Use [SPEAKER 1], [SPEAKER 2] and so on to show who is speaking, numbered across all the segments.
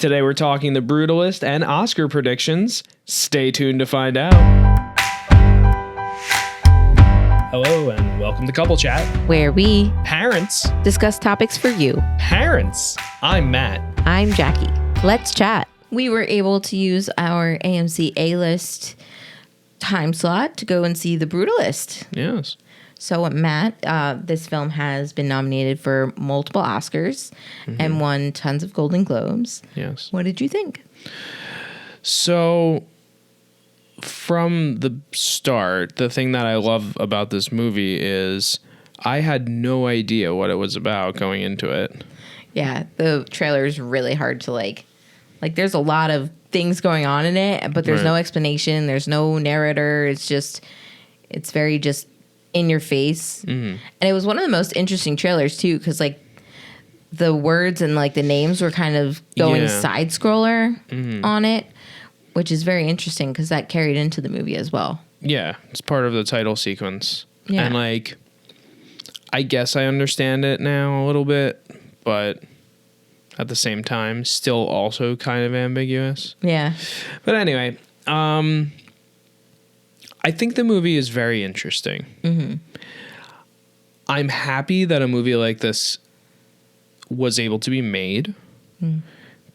[SPEAKER 1] Today we're talking The Brutalist and Oscar predictions. Stay tuned to find out. Hello and welcome to Couple Chat.
[SPEAKER 2] Where we
[SPEAKER 1] Parents.
[SPEAKER 2] discuss topics for you.
[SPEAKER 1] Parents. I'm Matt.
[SPEAKER 2] I'm Jackie. Let's chat. We were able to use our AMC A-List time slot to go and see The Brutalist.
[SPEAKER 1] Yes.
[SPEAKER 2] So, Matt, this film has been nominated for multiple Oscars and won tons of Golden Globes.
[SPEAKER 1] Yes.
[SPEAKER 2] What did you think?
[SPEAKER 1] So, from the start, the thing that I love about this movie is I had no idea what it was about going into it.
[SPEAKER 2] Yeah, the trailer is really hard to like there's a lot of things going on in it, but there's no explanation. There's no narrator. It's very just in your face. And it was one of the most interesting trailers too, because like the words and like the names were kind of going side scroller on it, which is very interesting because that carried into the movie as well. Yeah,
[SPEAKER 1] it's part of the title sequence.
[SPEAKER 2] Yeah.
[SPEAKER 1] And like, I guess I understand it now a little bit, but at the same time, still also kind of ambiguous.
[SPEAKER 2] Yeah.
[SPEAKER 1] But anyway, I think the movie is very interesting. I'm happy that a movie like this was able to be made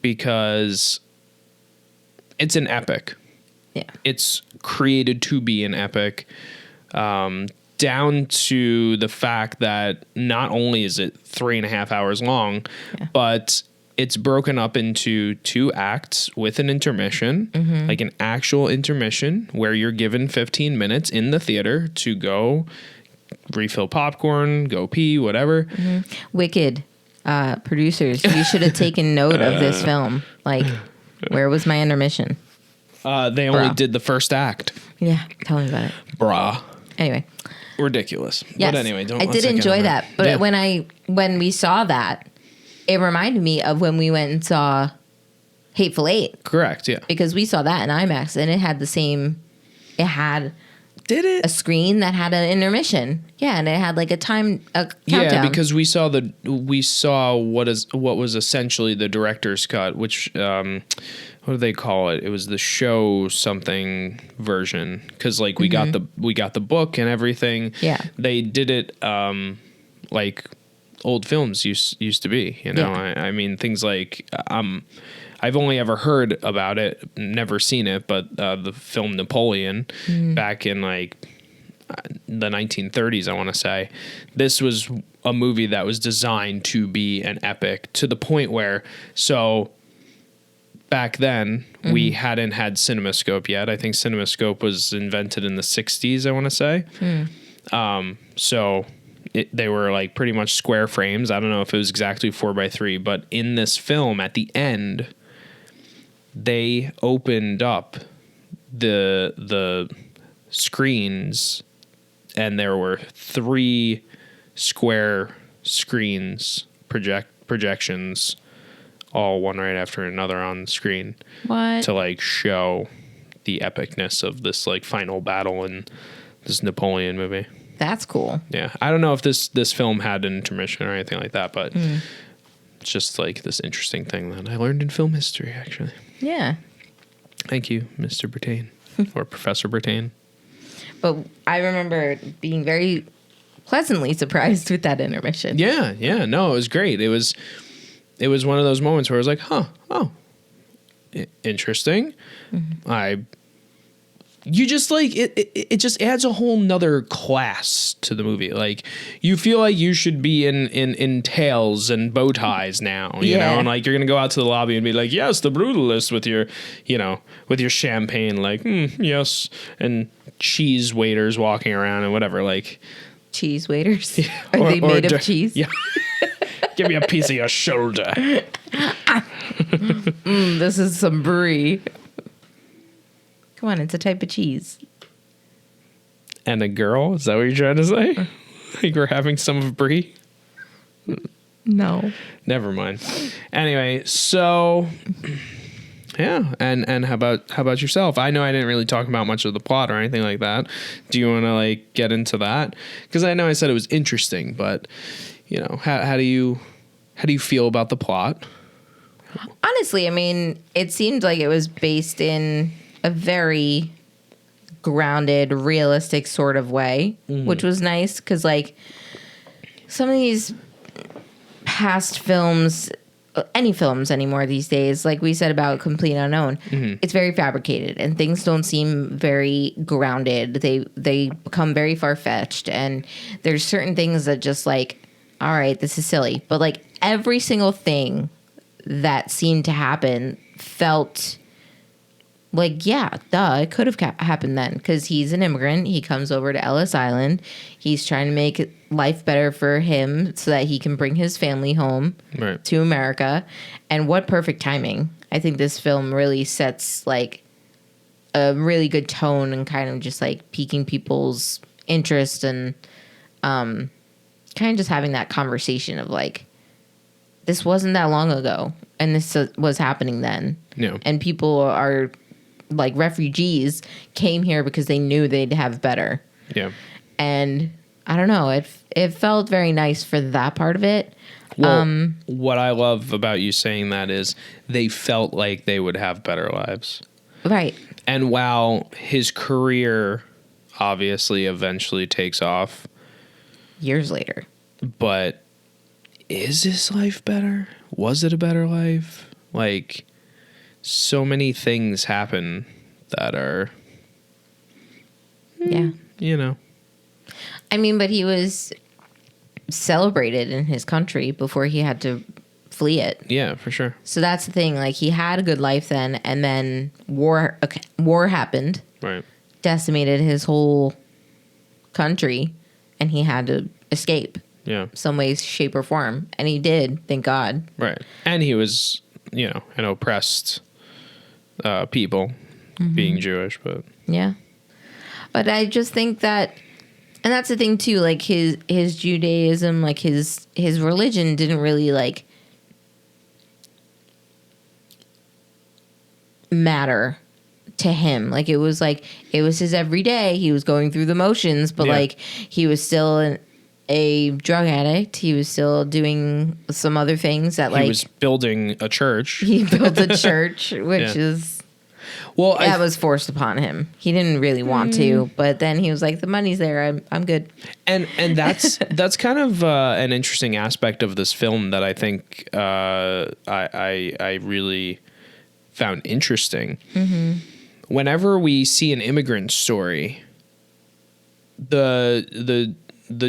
[SPEAKER 1] because it's an epic.
[SPEAKER 2] Yeah.
[SPEAKER 1] It's created to be an epic, down to the fact that not only is it 3.5 hours long, but it's broken up into 2 acts with an intermission, like an actual intermission where you're given 15 minutes in the theater to go refill popcorn, go pee, whatever.
[SPEAKER 2] Wicked producers, you should have taken note of this film. Like, where was my intermission?
[SPEAKER 1] They only did the first act.
[SPEAKER 2] Yeah, tell me about it.
[SPEAKER 1] Brah.
[SPEAKER 2] Anyway.
[SPEAKER 1] Ridiculous.
[SPEAKER 2] Yes,
[SPEAKER 1] But anyway,
[SPEAKER 2] I did enjoy that. But when we saw that, it reminded me of when we went and saw Hateful Eight.
[SPEAKER 1] Correct, yeah.
[SPEAKER 2] Because we saw that in IMAX, and it had the same. It had.
[SPEAKER 1] Did it?
[SPEAKER 2] A screen that had an intermission. Yeah, and it had like a countdown.
[SPEAKER 1] Yeah, because we saw what was essentially the director's cut, which what do they call it? It was the show something version, because like we got the book and everything.
[SPEAKER 2] Yeah,
[SPEAKER 1] they did it like old films used to be. You know, I mean things like I've only ever heard about it, never seen it, but the film Napoleon back in like the 1930s, I want to say. This was a movie that was designed to be an epic to the point where, so back then we hadn't had CinemaScope yet. I think CinemaScope was invented in the 60s, I want to say. So they were like pretty much square frames. I don't know if it was exactly 4x3, but in this film at the end, they opened up the screens and there were 3 square screens, projections, all one right after another on the screen.
[SPEAKER 2] What?
[SPEAKER 1] To like show the epicness of this like final battle in this Napoleon movie.
[SPEAKER 2] That's cool.
[SPEAKER 1] Yeah. I don't know if this film had an intermission or anything like that, but it's just like this interesting thing that I learned in film history, actually.
[SPEAKER 2] Yeah.
[SPEAKER 1] Thank you, Mr. Brittain, or Professor Brittain.
[SPEAKER 2] But I remember being very pleasantly surprised with that intermission.
[SPEAKER 1] Yeah. No, it was great. It was one of those moments where I was like, interesting. You just like it just adds a whole nother class to the movie. Like you feel like you should be in tails and bow ties now, you know, and like you're gonna go out to the lobby and be like, yes, the Brutalist with your, with your champagne, like, yes, and cheese waiters walking around and whatever, like
[SPEAKER 2] cheese waiters. Are they made of cheese?
[SPEAKER 1] Yeah. Give me a piece of your shoulder.
[SPEAKER 2] This is some brie. Come on, it's a type of cheese.
[SPEAKER 1] And a girl? Is that what you're trying to say? Like we're having some of brie?
[SPEAKER 2] No.
[SPEAKER 1] Never mind. Anyway, so yeah, and how about yourself? I know I didn't really talk about much of the plot or anything like that. Do you want to like get into that? Because I know I said it was interesting, but how do you feel about the plot?
[SPEAKER 2] Honestly, I mean, it seemed like it was based in a very grounded, realistic sort of way, which was nice because, like, some of these past films, any films anymore these days, like we said about Complete Unknown, it's very fabricated and things don't seem very grounded. They become very far-fetched, and there's certain things that just like, all right, this is silly. But like every single thing that seemed to happen felt like, yeah, duh, it could have happened then, because he's an immigrant. He comes over to Ellis Island. He's trying to make life better for him so that he can bring his family home to America. And what perfect timing. I think this film really sets like a really good tone and kind of just like piquing people's interest and kind of just having that conversation of like, this wasn't that long ago and this was happening then.
[SPEAKER 1] Yeah.
[SPEAKER 2] And people are like refugees came here because they knew they'd have better.
[SPEAKER 1] Yeah.
[SPEAKER 2] And I don't know, it felt very nice for that part of it.
[SPEAKER 1] Well, what I love about you saying that is they felt like they would have better lives.
[SPEAKER 2] Right.
[SPEAKER 1] And while his career obviously eventually takes off
[SPEAKER 2] years later,
[SPEAKER 1] but is his life better? Was it a better life? Like, so many things happen that are,
[SPEAKER 2] yeah,
[SPEAKER 1] you know.
[SPEAKER 2] I mean, but he was celebrated in his country before he had to flee it.
[SPEAKER 1] Yeah, for sure.
[SPEAKER 2] So that's the thing. Like, he had a good life then, and then war happened.
[SPEAKER 1] Right.
[SPEAKER 2] Decimated his whole country, and he had to escape.
[SPEAKER 1] Yeah.
[SPEAKER 2] Some way, shape, or form. And he did, thank God.
[SPEAKER 1] Right. And he was, you know, an oppressed people, being Jewish, but...
[SPEAKER 2] Yeah. But I just think that... And that's the thing, too. Like, his Judaism, like, his religion didn't really, like, matter to him. Like, it was his everyday. He was going through the motions, but, like, he was still a drug addict. He was still doing some other things that, like...
[SPEAKER 1] He was building a church.
[SPEAKER 2] He built a church, which is...
[SPEAKER 1] Well,
[SPEAKER 2] that was forced upon him. He didn't really want to, but then he was like, the money's there. I'm good.
[SPEAKER 1] And that's kind of an interesting aspect of this film that I think I really found interesting. Whenever we see an immigrant story, the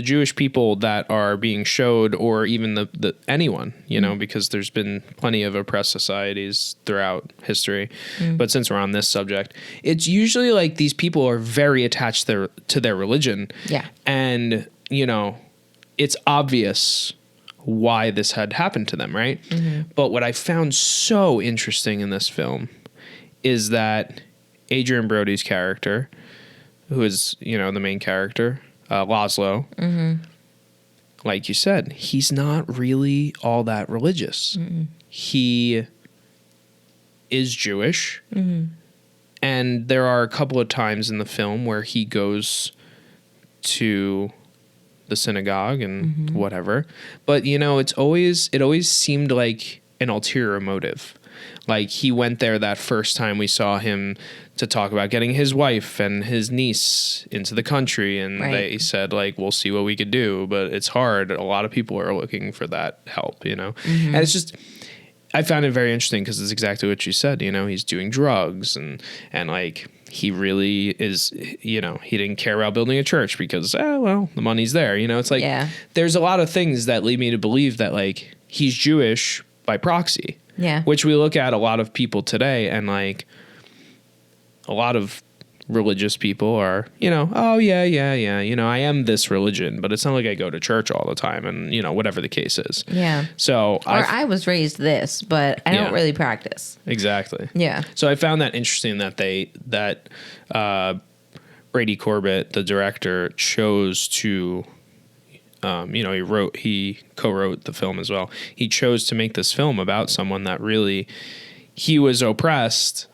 [SPEAKER 1] Jewish people that are being showed, or even the anyone, you know, because there's been plenty of oppressed societies throughout history. But since we're on this subject, it's usually like these people are very attached to their religion.
[SPEAKER 2] Yeah.
[SPEAKER 1] And, you know, it's obvious why this had happened to them, right? But what I found so interesting in this film is that Adrian Brody's character, who is, you know, the main character, Laszlo, like you said, he's not really all that religious. He is Jewish, and there are a couple of times in the film where he goes to the synagogue and whatever. But, you know, it always seemed like an ulterior motive. Like, he went there that first time we saw him to talk about getting his wife and his niece into the country. And they said, like, we'll see what we could do, but it's hard. A lot of people are looking for that help, you know? And it's just, I found it very interesting because it's exactly what you said. You know, he's doing drugs and like, he really is, you know, he didn't care about building a church because, well, the money's there. You know, it's like, there's a lot of things that lead me to believe that, like, he's Jewish by proxy.
[SPEAKER 2] Yeah.
[SPEAKER 1] Which we look at a lot of people today, and like a lot of religious people are, you know, oh yeah, you know, I am this religion, but it's not like I go to church all the time, and, you know, whatever the case is. Yeah. So
[SPEAKER 2] I was raised this, but I don't really practice.
[SPEAKER 1] Exactly.
[SPEAKER 2] Yeah.
[SPEAKER 1] So I found that interesting that Brady Corbett, the director, chose to, you know, he co-wrote the film as well. He chose to make this film about someone that really, he was oppressed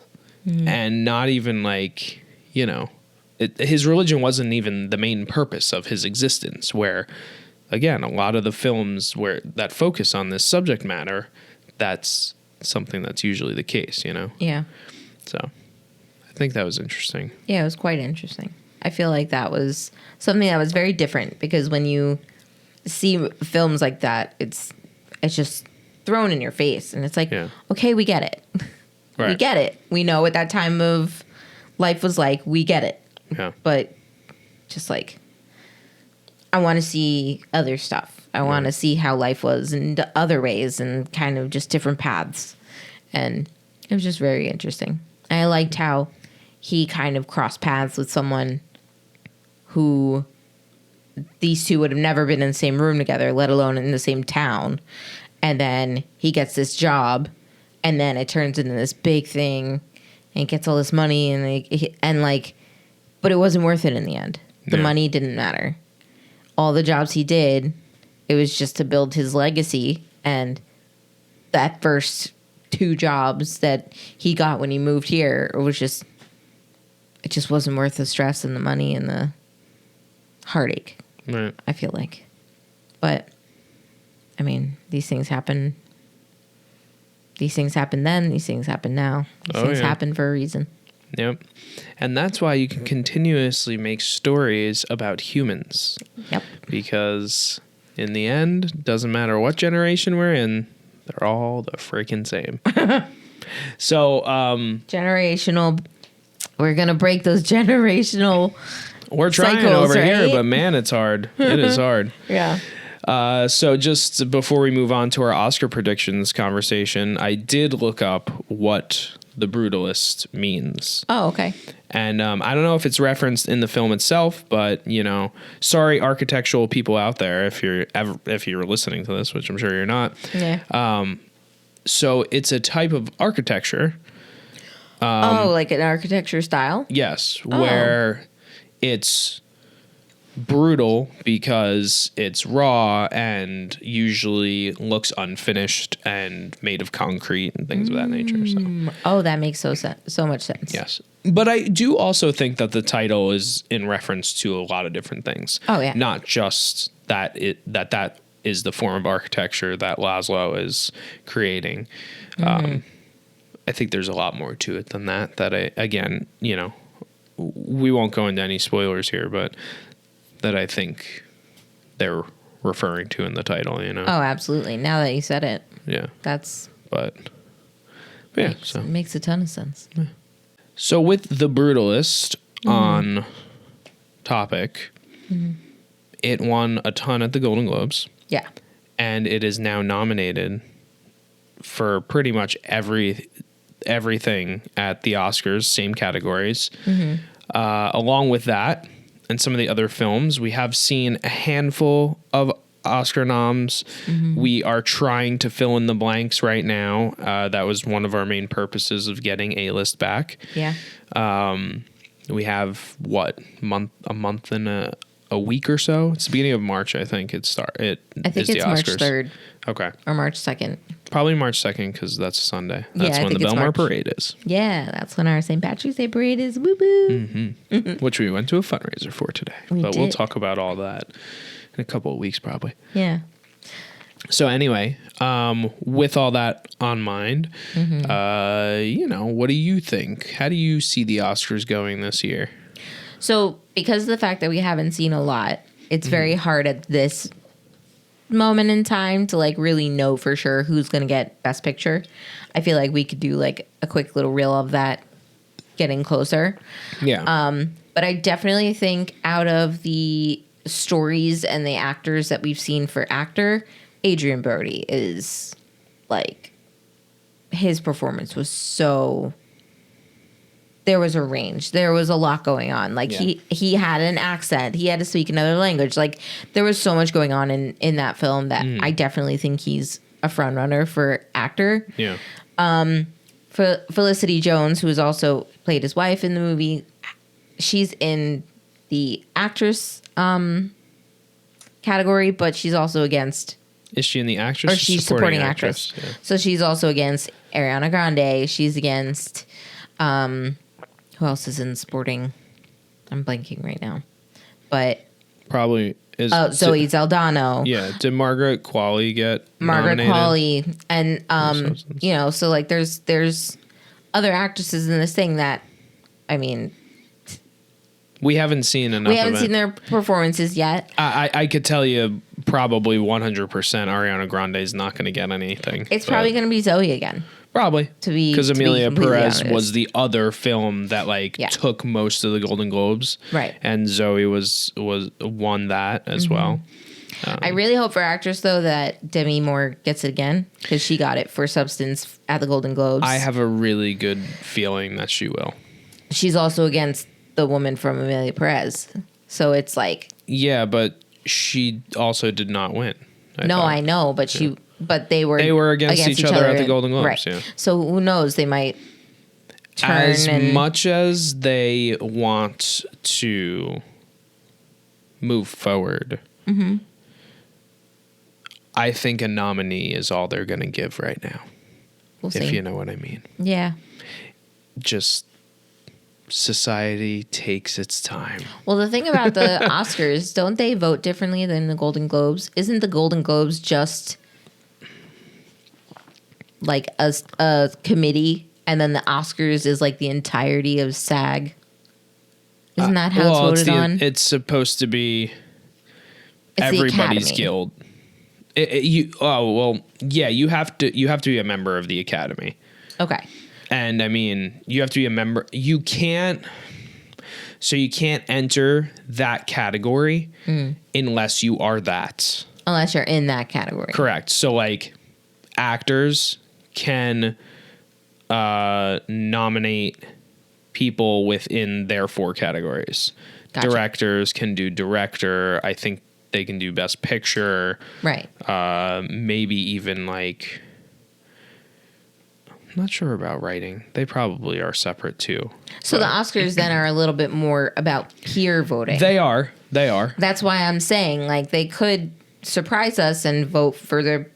[SPEAKER 1] and not even like, you know, his religion wasn't even the main purpose of his existence, where, again, a lot of the films that focus on this subject matter, that's something that's usually the case, you know?
[SPEAKER 2] Yeah.
[SPEAKER 1] So I think that was interesting.
[SPEAKER 2] Yeah, it was quite interesting. I feel like that was something that was very different because when you see films like that, it's just thrown in your face. And it's like, okay, we get it. Right. We get it. We know what that time of life was like. We get it.
[SPEAKER 1] Yeah.
[SPEAKER 2] But just like, I want to see other stuff. I want to see how life was in other ways and kind of just different paths. And it was just very interesting. I liked how he kind of crossed paths with someone who these two would have never been in the same room together, let alone in the same town. And then he gets this job, and then it turns into this big thing, and he gets all this money, but it wasn't worth it in the end. The money didn't matter. All the jobs he did, it was just to build his legacy, and that first 2 jobs that he got when he moved here, it just wasn't worth the stress and the money and the heartache.
[SPEAKER 1] Right.
[SPEAKER 2] I feel like. But I mean, these things happen. These things happen then. These things happen now. These things happen for a reason.
[SPEAKER 1] Yep. And that's why you can continuously make stories about humans.
[SPEAKER 2] Yep.
[SPEAKER 1] Because in the end, doesn't matter what generation we're in, they're all the freaking same. So,
[SPEAKER 2] generational. We're going to break those generational
[SPEAKER 1] we're trying
[SPEAKER 2] cycles,
[SPEAKER 1] over
[SPEAKER 2] right?
[SPEAKER 1] here, but man, it's hard. It is hard.
[SPEAKER 2] Yeah.
[SPEAKER 1] So just before we move on to our Oscar predictions conversation, I did look up what the Brutalist means.
[SPEAKER 2] Oh, okay.
[SPEAKER 1] And I don't know if it's referenced in the film itself, but you know, sorry, architectural people out there, if you're listening to this, which I'm sure you're not.
[SPEAKER 2] Yeah.
[SPEAKER 1] So it's a type of architecture.
[SPEAKER 2] Like an architecture style?
[SPEAKER 1] Yes, where it's brutal because it's raw and usually looks unfinished and made of concrete and things of that nature. So.
[SPEAKER 2] Oh, that makes so much sense.
[SPEAKER 1] Yes. But I do also think that the title is in reference to a lot of different things.
[SPEAKER 2] Oh, yeah.
[SPEAKER 1] Not just that that is the form of architecture that Laszlo is creating. I think there's a lot more to it than that. Again, you know, we won't go into any spoilers here, but that I think they're referring to in the title, you know?
[SPEAKER 2] Oh, absolutely. Now that you said it.
[SPEAKER 1] Yeah.
[SPEAKER 2] But
[SPEAKER 1] yeah.
[SPEAKER 2] It makes a ton of sense.
[SPEAKER 1] Yeah. So with The Brutalist on topic, it won a ton at the Golden Globes.
[SPEAKER 2] Yeah.
[SPEAKER 1] And it is now nominated for pretty much everything at the Oscars, same categories. Along with that, and some of the other films, we have seen a handful of Oscar noms. We are trying to fill in the blanks right now. That was one of our main purposes of getting A-List back.
[SPEAKER 2] Yeah.
[SPEAKER 1] We have a month and a week or so. It's the beginning of March, I think. I think it's
[SPEAKER 2] March 3rd.
[SPEAKER 1] Okay.
[SPEAKER 2] Or March 2nd.
[SPEAKER 1] Probably March 2nd because that's a Sunday. That's when the
[SPEAKER 2] March.
[SPEAKER 1] Belmar Parade is.
[SPEAKER 2] Yeah, that's when our St. Patrick's Day Parade is. Woo woo.
[SPEAKER 1] Which we went to a fundraiser for today. We'll talk about all that in a couple of weeks probably.
[SPEAKER 2] Yeah.
[SPEAKER 1] So anyway, with all that on mind, you know, what do you think? How do you see the Oscars going this year?
[SPEAKER 2] So because of the fact that we haven't seen a lot, it's very hard at this moment in time to like really know for sure who's going to get Best Picture. I feel like we could do like a quick little reel of that getting closer.
[SPEAKER 1] Yeah.
[SPEAKER 2] But I definitely think out of the stories and the actors that we've seen for actor, Adrian Brody is like, his performance was so... There was a range. There was a lot going on. Like he had an accent. He had to speak another language. Like there was so much going on in that film that I definitely think he's a front runner for actor.
[SPEAKER 1] Yeah.
[SPEAKER 2] Felicity Jones, who has also played his wife in the movie, she's in the actress category, but she's also against.
[SPEAKER 1] Is she in the actress?
[SPEAKER 2] Or she's supporting actress. Yeah. So she's also against Ariana Grande. She's against. Who else is in sporting? I'm blanking right now. But
[SPEAKER 1] probably
[SPEAKER 2] Zoe Saldana.
[SPEAKER 1] Yeah, did Margaret Qualley get
[SPEAKER 2] Margaret
[SPEAKER 1] nominated?
[SPEAKER 2] Qualley, and you know, so like there's other actresses in this thing that, I mean,
[SPEAKER 1] we haven't seen enough.
[SPEAKER 2] We haven't seen their performances yet.
[SPEAKER 1] I could tell you probably 100% Ariana Grande is not going to get anything.
[SPEAKER 2] It's probably going to be Zoe again.
[SPEAKER 1] Probably.
[SPEAKER 2] Because
[SPEAKER 1] Amelia Perez was the other film that took most of the Golden Globes.
[SPEAKER 2] Right.
[SPEAKER 1] And Zoe won that as well.
[SPEAKER 2] I really hope for actress, though, that Demi Moore gets it again, because she got it for Substance at the Golden Globes.
[SPEAKER 1] I have a really good feeling that she will. She's
[SPEAKER 2] also against the woman from Amelia Perez. So it's like...
[SPEAKER 1] Yeah, but she also did not win.
[SPEAKER 2] I know, but but they were
[SPEAKER 1] against each other at the Golden Globes. Right. Yeah.
[SPEAKER 2] So who knows? They might turn
[SPEAKER 1] as much as they want to move forward. Mm-hmm. I think a nominee is all they're going to give right now.
[SPEAKER 2] We'll see.
[SPEAKER 1] If you know what I mean.
[SPEAKER 2] Yeah.
[SPEAKER 1] Just society takes its time.
[SPEAKER 2] Well, the thing about the Oscars, don't they vote differently than the Golden Globes? Isn't the Golden Globes just like a committee, and then the Oscars is like the entirety of SAG? Isn't that how it's voted on?
[SPEAKER 1] It's supposed to be everybody's guild. You have to be a member of the Academy.
[SPEAKER 2] Okay.
[SPEAKER 1] And I mean, you have to be a member. You can't enter that category unless you are that.
[SPEAKER 2] Unless you're in that category.
[SPEAKER 1] Correct. So like actors can nominate people within their 4 categories. Gotcha. Directors can do director. I think they can do best picture.
[SPEAKER 2] Right.
[SPEAKER 1] Maybe even like, I'm not sure about writing. They probably are separate too.
[SPEAKER 2] So the Oscars then are a little bit more about peer voting.
[SPEAKER 1] They are.
[SPEAKER 2] That's why I'm saying like they could surprise us and vote for their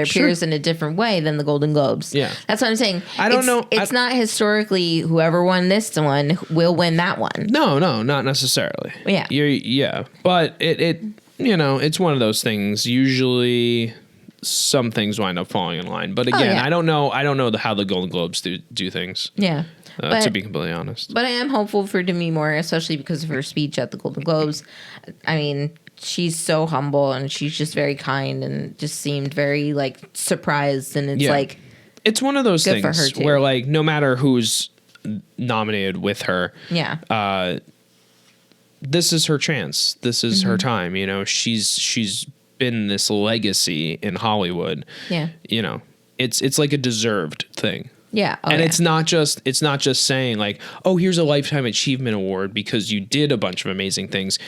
[SPEAKER 2] peers in a different way than the Golden Globes.
[SPEAKER 1] Yeah.
[SPEAKER 2] That's what I'm saying.
[SPEAKER 1] I don't know.
[SPEAKER 2] It's not historically whoever won this one will win that one.
[SPEAKER 1] No, not necessarily.
[SPEAKER 2] Yeah.
[SPEAKER 1] But it it's one of those things. Usually some things wind up falling in line. But again, I don't know how the Golden Globes do things.
[SPEAKER 2] Yeah.
[SPEAKER 1] To be completely honest.
[SPEAKER 2] But I am hopeful for Demi Moore, especially because of her speech at the Golden Globes. I mean, she's so humble and she's just very kind and just seemed very like surprised, and it's like
[SPEAKER 1] it's one of those things where like no matter who's nominated with her, this is her chance. This is her time. You know, she's been this legacy in Hollywood.
[SPEAKER 2] Yeah.
[SPEAKER 1] You know, it's like a deserved thing.
[SPEAKER 2] Yeah.
[SPEAKER 1] And it's not just saying like, oh, here's a Lifetime Achievement Award because you did a bunch of amazing things.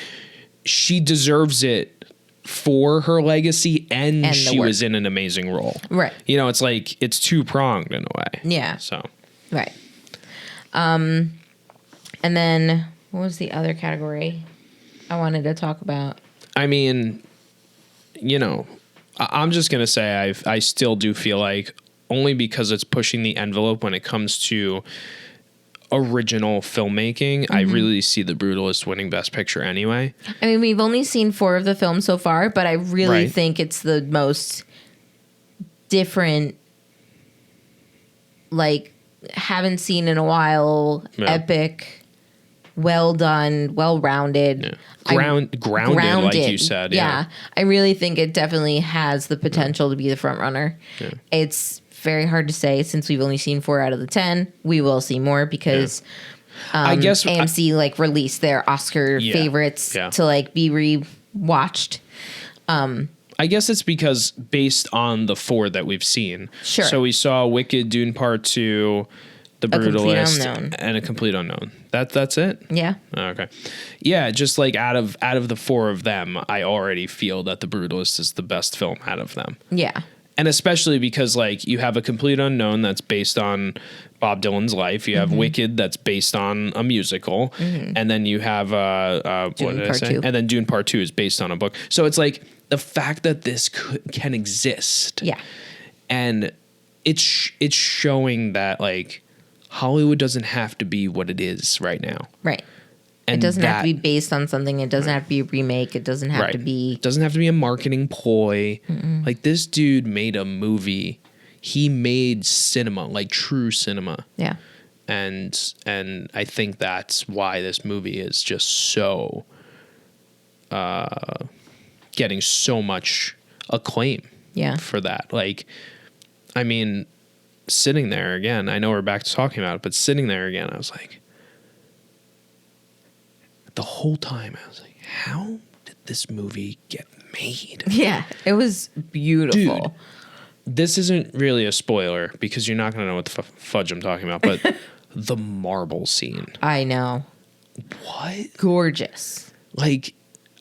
[SPEAKER 1] She deserves it for her legacy and she was in an amazing role.
[SPEAKER 2] Right.
[SPEAKER 1] You know, it's like it's two-pronged in a way.
[SPEAKER 2] Yeah.
[SPEAKER 1] So.
[SPEAKER 2] Right. And then what was the other category I wanted to talk about? I
[SPEAKER 1] mean, you know, I'm just going to say I still do feel like only because it's pushing the envelope when it comes to original filmmaking, I really see The Brutalist winning Best Picture anyway.
[SPEAKER 2] I mean, we've only seen 4 of the films so far, but I really think it's the most different, like, haven't seen in a while, epic, well done, well rounded.
[SPEAKER 1] Yeah. Grounded, like you said.
[SPEAKER 2] Yeah. I really think it definitely has the potential to be the front runner. Yeah. It's very hard to say since we've only seen 4 out of the 10. We will see more because I guess AMC like released their Oscar favorites to like be rewatched.
[SPEAKER 1] I guess it's because based on the 4 that we've seen.
[SPEAKER 2] Sure.
[SPEAKER 1] So we saw Wicked, Dune Part 2, The Brutalist, and A Complete Unknown. That's it?
[SPEAKER 2] Yeah.
[SPEAKER 1] Oh, okay. Yeah, just like out of the 4 of them, I already feel that The Brutalist is the best film out of them.
[SPEAKER 2] Yeah.
[SPEAKER 1] And especially because, like, you have A Complete Unknown that's based on Bob Dylan's life. You have Wicked that's based on a musical. And then you have,
[SPEAKER 2] Dune Part 2.
[SPEAKER 1] And then Dune Part 2 is based on a book. So it's like the fact that this can exist.
[SPEAKER 2] Yeah.
[SPEAKER 1] And it's showing that, like, Hollywood doesn't have to be what it is right now.
[SPEAKER 2] Right. it doesn't have to be based on something. It doesn't have to be a remake. It doesn't have to be.
[SPEAKER 1] It doesn't have to be a marketing ploy. Like, this dude made a movie. He made cinema, like true cinema.
[SPEAKER 2] Yeah.
[SPEAKER 1] And I think that's why this movie is just so getting so much acclaim.
[SPEAKER 2] Yeah.
[SPEAKER 1] For that. Like, I mean, sitting there again, I know we're back to talking about it, but sitting there again, I was like, the whole time I was like, how did this movie get made?
[SPEAKER 2] Yeah, it was beautiful.
[SPEAKER 1] Dude, this isn't really a spoiler because you're not going to know what the fudge I'm talking about, but the marble scene.
[SPEAKER 2] I know.
[SPEAKER 1] What?
[SPEAKER 2] Gorgeous.
[SPEAKER 1] Like,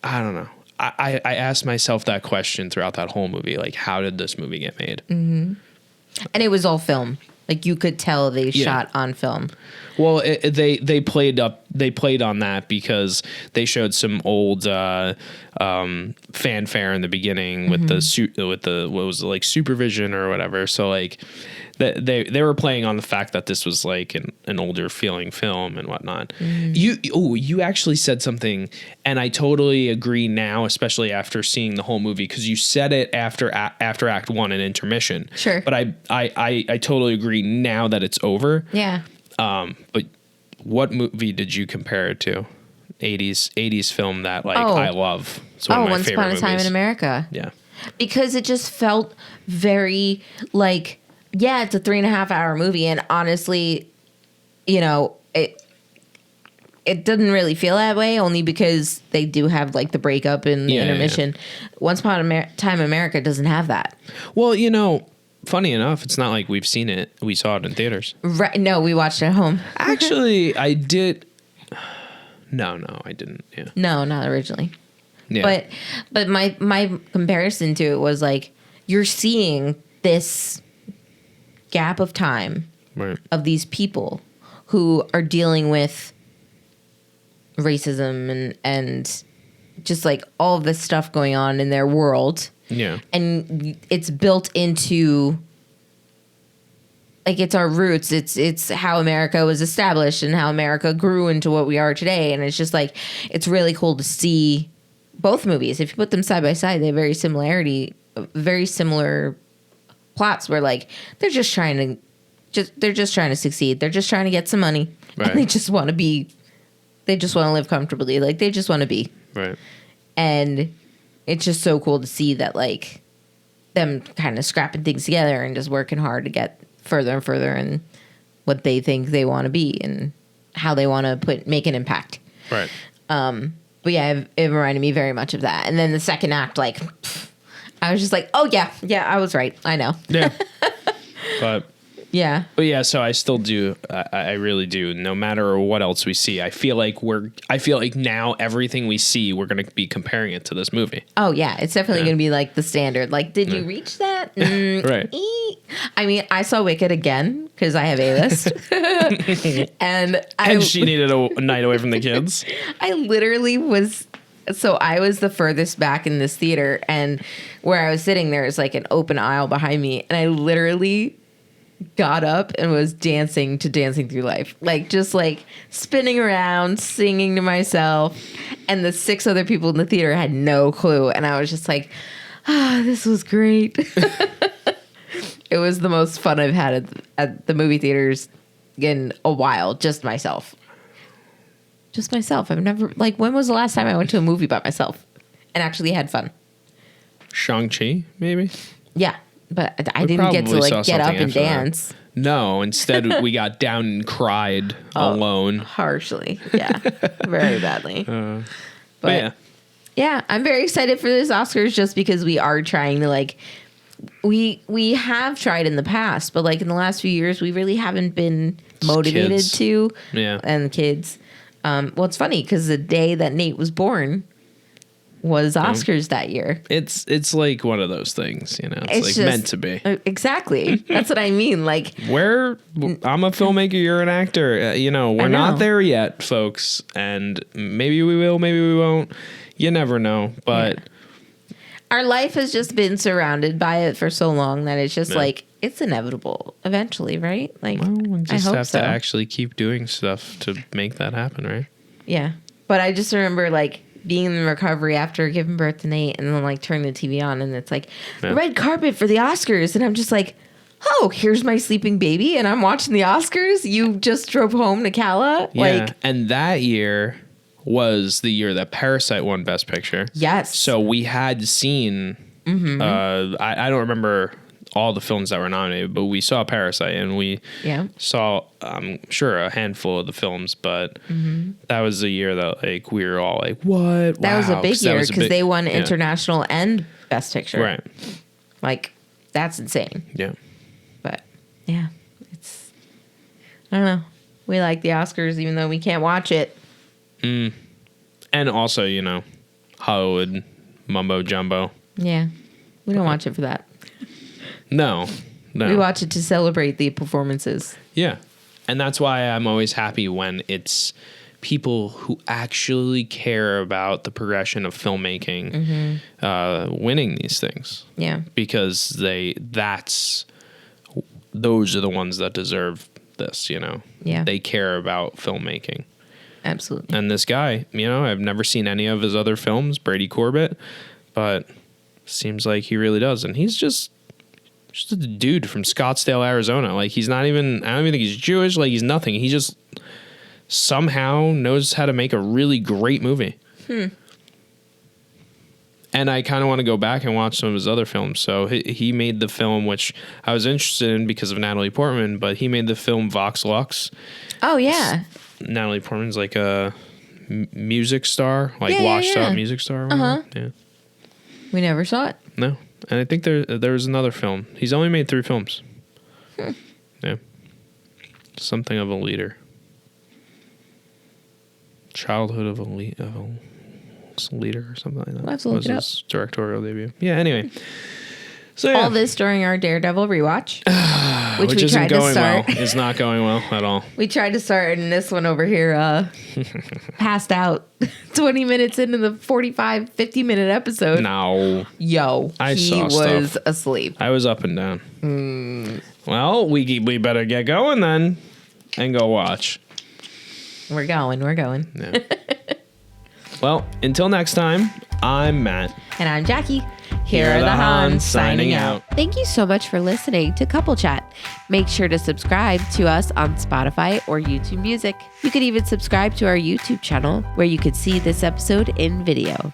[SPEAKER 1] I don't know. I asked myself that question throughout that whole movie. Like, how did this movie get made?
[SPEAKER 2] Mm-hmm. And it was all film. Like, you could tell they shot on film.
[SPEAKER 1] Well, they played on that because they showed some old fanfare in the beginning with the what was it, like supervision or whatever. So like they were playing on the fact that this was like an older feeling film and whatnot. You actually said something, and I totally agree now, especially after seeing the whole movie, because you said it after Act 1 and intermission.
[SPEAKER 2] Sure,
[SPEAKER 1] but I totally agree now that it's over.
[SPEAKER 2] Yeah.
[SPEAKER 1] But what movie did you compare it to? 80s film that like I love. It's one of my
[SPEAKER 2] Once
[SPEAKER 1] favorite
[SPEAKER 2] Upon a Time
[SPEAKER 1] movies.
[SPEAKER 2] in America.
[SPEAKER 1] Yeah.
[SPEAKER 2] Because it just felt very like, yeah, it's a 3.5-hour movie, and honestly, you know, it didn't really feel that way, only because they do have like the breakup and the intermission. Yeah. Once Upon a Time in America doesn't have that.
[SPEAKER 1] Well, you know, funny enough, it's not like we saw it in theaters.
[SPEAKER 2] Right? No, we watched it at home.
[SPEAKER 1] Actually, I did. No, I didn't. Yeah.
[SPEAKER 2] No, not originally.
[SPEAKER 1] Yeah.
[SPEAKER 2] But my comparison to it was like, you're seeing this gap of time of these people who are dealing with racism and just like all of this stuff going on in their world.
[SPEAKER 1] Yeah.
[SPEAKER 2] And it's built into, like, it's our roots. It's how America was established and how America grew into what we are today. And it's just like, it's really cool to see both movies. If you put them side by side, they have very similar plots where like they're just trying to succeed. They're just trying to get some money. Right. And they just want to live comfortably. Like, they just want to be.
[SPEAKER 1] Right.
[SPEAKER 2] And it's just so cool to see that, like, them kind of scrapping things together and just working hard to get further and further in what they think they want to be and how they want to make an impact.
[SPEAKER 1] Right.
[SPEAKER 2] But yeah, it reminded me very much of that. And then the second act, like, I was just like, oh yeah, I was right. I know.
[SPEAKER 1] Yeah. But
[SPEAKER 2] yeah,
[SPEAKER 1] so I still do. I really do. No matter what else we see, I feel like now everything we see, we're going to be comparing it to this movie.
[SPEAKER 2] Oh yeah, it's definitely going to be like the standard. Like, did you reach that?
[SPEAKER 1] Right.
[SPEAKER 2] I mean, I saw Wicked again because I have A-List, and
[SPEAKER 1] she needed a night away from the kids.
[SPEAKER 2] I literally was. So I was the furthest back in this theater, and where I was sitting, there was like an open aisle behind me, and I literally got up and was dancing to Dancing Through Life, like just like spinning around, singing to myself, and the 6 other people in the theater had no clue, and I was just like, this was great. It was the most fun I've had at the movie theaters in a while. Just myself. I've never, like, when was the last time I went to a movie by myself and actually had fun?
[SPEAKER 1] Shang-Chi, maybe?
[SPEAKER 2] Yeah, but I didn't get to like get up and dance.
[SPEAKER 1] That. No, instead we got down and cried alone.
[SPEAKER 2] Harshly. Yeah, very badly.
[SPEAKER 1] But
[SPEAKER 2] yeah, I'm very excited for this Oscars just because we are trying to, like, we have tried in the past, but like in the last few years, we really haven't been motivated to.
[SPEAKER 1] Yeah.
[SPEAKER 2] And kids. Well, it's funny because the day that Nate was born was Oscars that year.
[SPEAKER 1] It's like one of those things, you know. It's like just meant to be.
[SPEAKER 2] Exactly. That's what I mean. Like,
[SPEAKER 1] I'm a filmmaker, you're an actor. You know, we're not there yet, folks. And maybe we will, maybe we won't. You never know. But
[SPEAKER 2] our life has just been surrounded by it for so long that it's just like, it's inevitable eventually, right? Like,
[SPEAKER 1] well, we just
[SPEAKER 2] I hope
[SPEAKER 1] have to actually keep doing stuff to make that happen, right?
[SPEAKER 2] Yeah. But I just remember like being in recovery after giving birth to Nate, and then like turning the TV on, and it's like the red carpet for the Oscars, and I'm just like, oh, here's my sleeping baby, and I'm watching the Oscars. You just drove home to Cala, like,
[SPEAKER 1] and that year was the year that Parasite won Best Picture.
[SPEAKER 2] Yes.
[SPEAKER 1] So we had seen. I don't remember all the films that were nominated, but we saw Parasite, and we saw, I'm sure, a handful of the films, but that was the year that like we were all like, what?
[SPEAKER 2] That was a big year because they won international and Best Picture.
[SPEAKER 1] Right.
[SPEAKER 2] Like, that's insane.
[SPEAKER 1] Yeah.
[SPEAKER 2] But yeah, it's, I don't know. We like the Oscars even though we can't watch it.
[SPEAKER 1] And also, you know, Hollywood mumbo jumbo.
[SPEAKER 2] Yeah. We don't watch it for that.
[SPEAKER 1] No.
[SPEAKER 2] We watch it to celebrate the performances.
[SPEAKER 1] Yeah. And that's why I'm always happy when it's people who actually care about the progression of filmmaking winning these things.
[SPEAKER 2] Yeah.
[SPEAKER 1] Because those are the ones that deserve this, you know?
[SPEAKER 2] Yeah.
[SPEAKER 1] They care about filmmaking.
[SPEAKER 2] Absolutely.
[SPEAKER 1] And this guy, you know, I've never seen any of his other films, Brady Corbett, but seems like he really does. And he's just a dude from Scottsdale, Arizona. Like, he's not even, I don't even think he's Jewish. Like, he's nothing. He just somehow knows how to make a really great movie. And I kind of want to go back and watch some of his other films. So he made the film, which I was interested in because of Natalie Portman, but he made the film Vox Lux.
[SPEAKER 2] Oh, yeah.
[SPEAKER 1] Natalie Portman's like a music star, like washed up music star. Yeah.
[SPEAKER 2] We never saw it.
[SPEAKER 1] No. And I think there was another film. He's only made 3 films. Yeah. Something of a leader. Childhood of a leader or something like that.
[SPEAKER 2] We'll have to look it up.
[SPEAKER 1] His directorial debut. Yeah, anyway. So,
[SPEAKER 2] all this during our Daredevil rewatch, which we
[SPEAKER 1] isn't
[SPEAKER 2] tried to start.
[SPEAKER 1] well. It's not going well at all.
[SPEAKER 2] We tried to start, and this one over here passed out 20 minutes into the 45, 50-minute episode.
[SPEAKER 1] No.
[SPEAKER 2] Yo, he was asleep.
[SPEAKER 1] I was up and down. Well, we better get going then and go watch.
[SPEAKER 2] We're going.
[SPEAKER 1] Yeah. Well, until next time, I'm Matt.
[SPEAKER 2] And I'm Jackie. Here are the Hahns signing out.
[SPEAKER 3] Thank you so much for listening to Couple Chat. Make sure to subscribe to us on Spotify or YouTube Music. You can even subscribe to our YouTube channel where you can see this episode in video.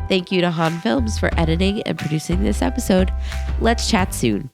[SPEAKER 3] Thank you to Hahn Films for editing and producing this episode. Let's chat soon.